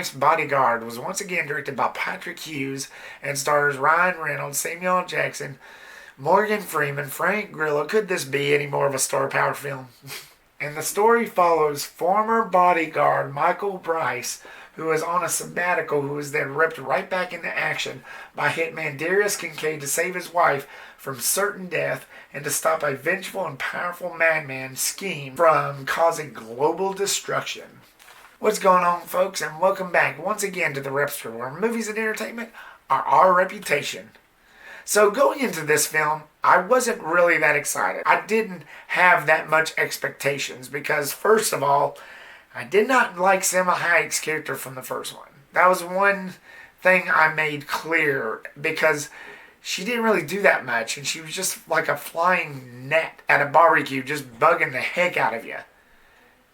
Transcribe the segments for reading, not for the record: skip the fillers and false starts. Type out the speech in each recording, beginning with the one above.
Wife's Bodyguard was once again directed by Patrick Hughes and stars Ryan Reynolds, Samuel L. Jackson, Morgan Freeman, Frank Grillo. Could this be any more of a star power film? And the story follows former bodyguard Michael Bryce, who is on a sabbatical, who is then ripped right back into action by hitman Darius Kincaid to save his wife from certain death and to stop a vengeful and powerful madman scheme from causing global destruction. What's going on, folks, and welcome back once again to the Repster, where movies and entertainment are our reputation. So going into this film, I wasn't really that excited. I didn't have that much expectations because, first of all, I did not like Salma Hayek's character from the first one. That was one thing I made clear because she didn't really do that much, and she was just like a flying net at a barbecue, just bugging the heck out of you.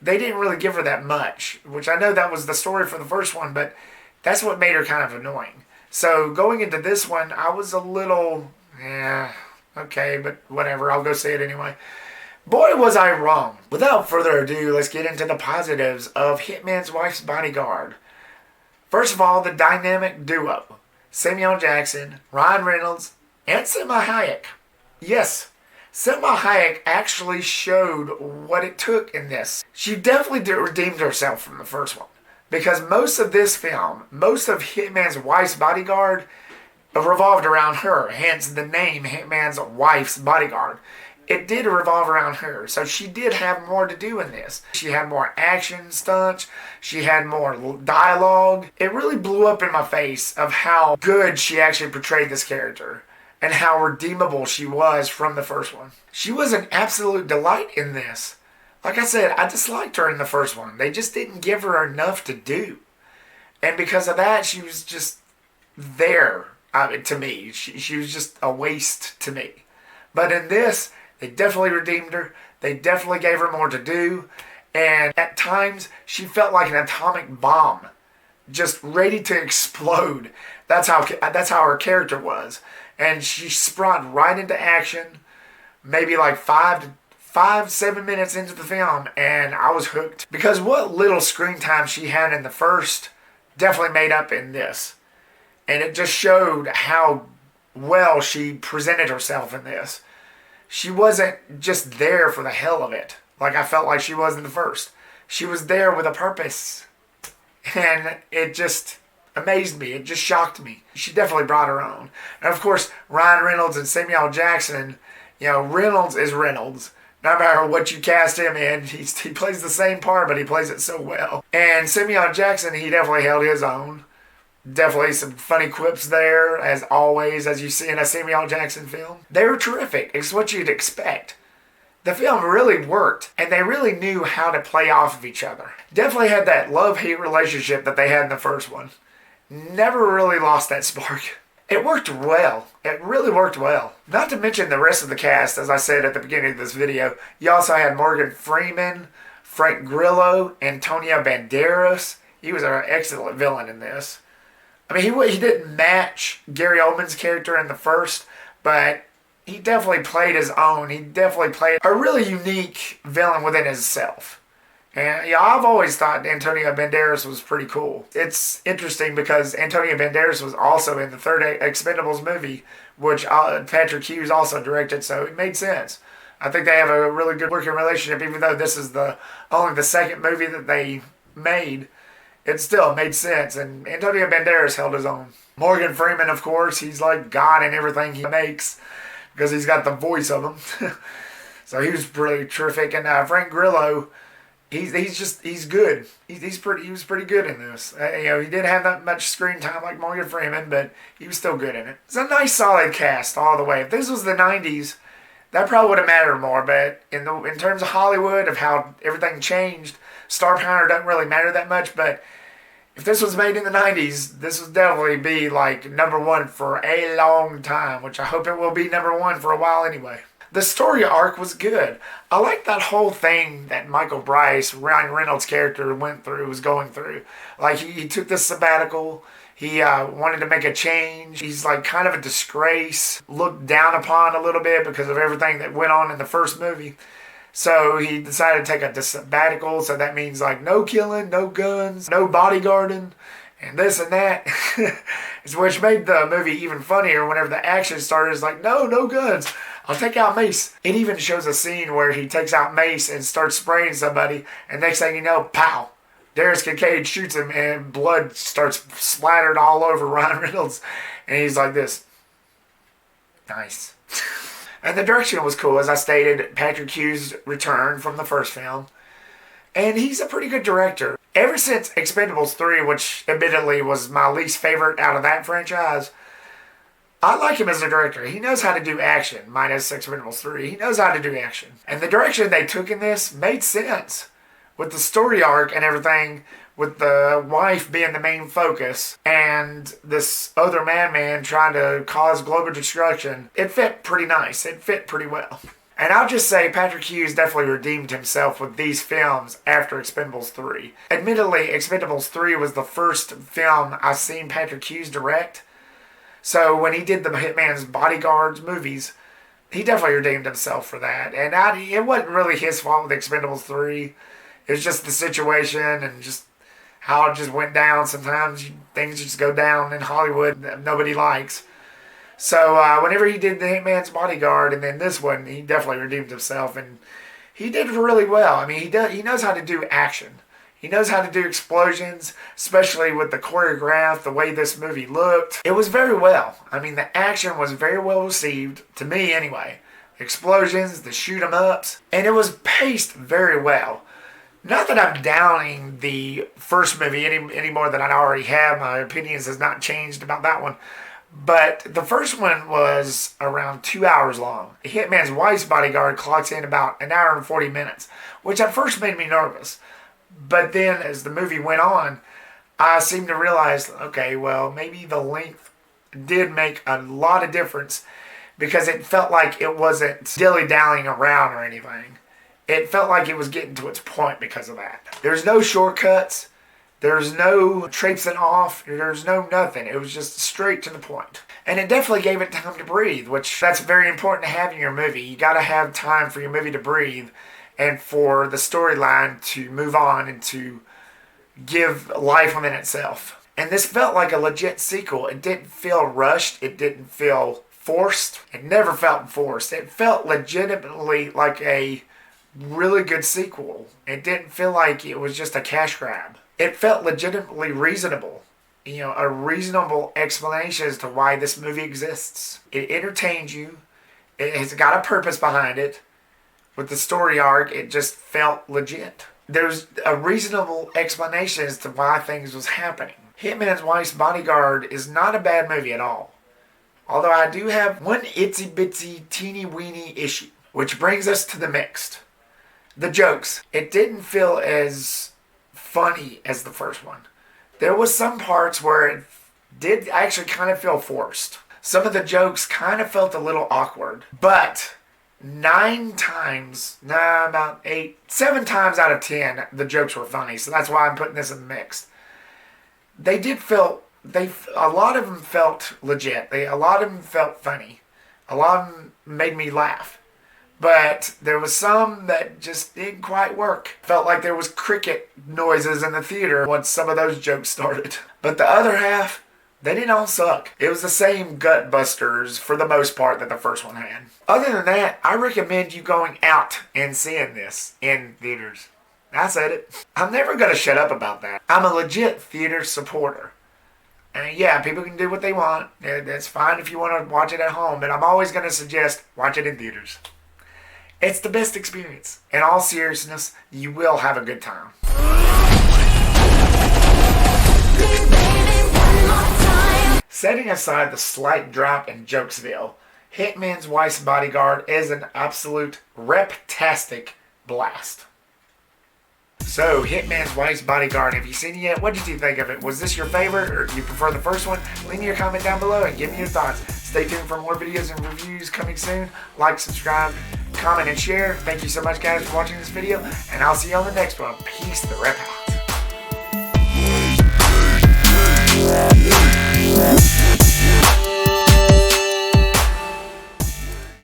They didn't really give her that much, which I know that was the story for the first one, but that's what made her kind of annoying. So going into this one, I was a little, okay, but whatever, I'll go see it anyway. Boy, was I wrong. Without further ado, let's get into the positives of Hitman's Wife's Bodyguard. First of all, the dynamic duo. Samuel L. Jackson, Ryan Reynolds, and Salma Hayek. Yes, Salma Hayek actually showed what it took in this. She definitely redeemed herself from the first one. Because most of this film, most of Hitman's Wife's Bodyguard revolved around her. Hence the name Hitman's Wife's Bodyguard. It did revolve around her. So she did have more to do in this. She had more action stunts. She had more dialogue. It really blew up in my face of how good she actually portrayed this character. And how redeemable she was from the first one. She was an absolute delight in this. Like I said, I disliked her in the first one. They just didn't give her enough to do. And because of that, she was just there to me. She was just a waste to me. But in this, they definitely redeemed her. They definitely gave her more to do. And at times, she felt like an atomic bomb. Just ready to explode. That's how her character was. And she sprung right into action. Maybe like 7 minutes into the film, and I was hooked. Because what little screen time she had in the first definitely made up in this. And it just showed how well she presented herself in this. She wasn't just there for the hell of it, like I felt like she was in the first. She was there with a purpose. And it just amazed me. It just shocked me. She definitely brought her own. And of course, Ryan Reynolds and Samuel L. Jackson, Reynolds is Reynolds. No matter what you cast him in, he plays the same part, but he plays it so well. And Samuel L. Jackson, he definitely held his own. Definitely some funny quips there, as always, as you see in a Samuel L. Jackson film. They were terrific. It's what you'd expect. The film really worked, and they really knew how to play off of each other. Definitely had that love-hate relationship that they had in the first one. Never really lost that spark. It worked well. It really worked well. Not to mention the rest of the cast, as I said at the beginning of this video. You also had Morgan Freeman, Frank Grillo, Antonio Banderas. He was an excellent villain in this. I mean, he didn't match Gary Oldman's character in the first, but he definitely played his own. He definitely played a really unique villain within himself. And I've always thought Antonio Banderas was pretty cool. It's interesting because Antonio Banderas was also in the third Expendables movie, which Patrick Hughes also directed, so it made sense. I think they have a really good working relationship, even though this is only the second movie that they made. It still made sense, and Antonio Banderas held his own. Morgan Freeman, of course, he's like God in everything he makes because he's got the voice of him. So he was really terrific. And Frank Grillo, He's good. He was pretty good in this. He didn't have that much screen time like Morgan Freeman, but he was still good in it. It's a nice, solid cast all the way. If this was the '90s, that probably would have mattered more. But in terms of Hollywood, of how everything changed, star power doesn't really matter that much. But if this was made in the '90s, this would definitely be like #1 for a long time, which I hope it will be #1 for a while anyway. The story arc was good. I like that whole thing that Michael Bryce, Ryan Reynolds' character, was going through. Like, he took this sabbatical. He wanted to make a change. He's like kind of a disgrace, looked down upon a little bit because of everything that went on in the first movie. So he decided to take a sabbatical, so that means like no killing, no guns, no bodyguarding, and this and that. Which made the movie even funnier whenever the action started. It's like, no guns. I'll take out Mace. It even shows a scene where he takes out Mace and starts spraying somebody, and next thing you know, pow! Darius Kincaid shoots him, and blood starts splattered all over Ryan Reynolds. And he's like this. Nice. And the direction was cool. As I stated, Patrick Hughes returned from the first film. And he's a pretty good director. Ever since Expendables 3, which admittedly was my least favorite out of that franchise, I like him as a director. He knows how to do action, minus Expendables 3. He knows how to do action. And the direction they took in this made sense. With the story arc and everything, with the wife being the main focus, and this other madman trying to cause global destruction, it fit pretty nice. It fit pretty well. And I'll just say Patrick Hughes definitely redeemed himself with these films after Expendables 3. Admittedly, Expendables 3 was the first film I've seen Patrick Hughes direct. So when he did the Hitman's Bodyguards movies, he definitely redeemed himself for that. And it wasn't really his fault with Expendables 3. It was just the situation and just how it just went down. Sometimes things just go down in Hollywood that nobody likes. So whenever he did the Hitman's Bodyguard and then this one, he definitely redeemed himself. And he did really well. I mean, he knows how to do action. He knows how to do explosions, especially with the choreograph, the way this movie looked. It was very well. I mean, the action was very well received, to me anyway. The explosions, the shoot-em-ups, and it was paced very well. Not that I'm downing the first movie any more than I already have. My opinions has not changed about that one. But the first one was around 2 hours long. Hitman's Wife's Bodyguard clocks in about an hour and 40 minutes, which at first made me nervous. But then as the movie went on, I seemed to realize, okay, well, maybe the length did make a lot of difference because it felt like it wasn't dilly-dallying around or anything. It felt like it was getting to its point because of that. There's no shortcuts. There's no traipsing off. There's no nothing. It was just straight to the point. And it definitely gave it time to breathe, which that's very important to have in your movie. You got to have time for your movie to breathe and for the storyline to move on and to give life within itself. And this felt like a legit sequel. It didn't feel rushed. It didn't feel forced. It never felt forced. It felt legitimately like a really good sequel. It didn't feel like it was just a cash grab. It felt legitimately reasonable. You know, a reasonable explanation as to why this movie exists. It entertains you. It has got a purpose behind it. With the story arc, it just felt legit. There's a reasonable explanation as to why things was happening. Hitman's Wife's Bodyguard is not a bad movie at all. Although I do have one itsy bitsy teeny weeny issue. Which brings us to the mixed. The jokes. It didn't feel as funny as the first one. There was some parts where it did actually kind of feel forced. Some of the jokes kind of felt a little awkward. But 7 times out of 10, the jokes were funny. So that's why I'm putting this in the mix. A lot of them felt legit. A lot of them felt funny. A lot of them made me laugh. But there was some that just didn't quite work. Felt like there was cricket noises in the theater once some of those jokes started. But the other half, they didn't all suck. It was the same gut busters for the most part that the first one had. Other than that, I recommend you going out and seeing this in theaters. I said it. I'm never going to shut up about that. I'm a legit theater supporter. And yeah, people can do what they want. That's fine if you want to watch it at home. But I'm always going to suggest watch it in theaters. It's the best experience. In all seriousness, you will have a good time. Setting aside the slight drop in Jokesville, Hitman's Wife's Bodyguard is an absolute reptastic blast. So, Hitman's Wife's Bodyguard, have you seen it yet? What did you think of it? Was this your favorite, or do you prefer the first one? Leave me your comment down below and give me your thoughts. Stay tuned for more videos and reviews coming soon. Like, subscribe, comment, and share. Thank you so much, guys, for watching this video, and I'll see you on the next one. Peace, the Rep House.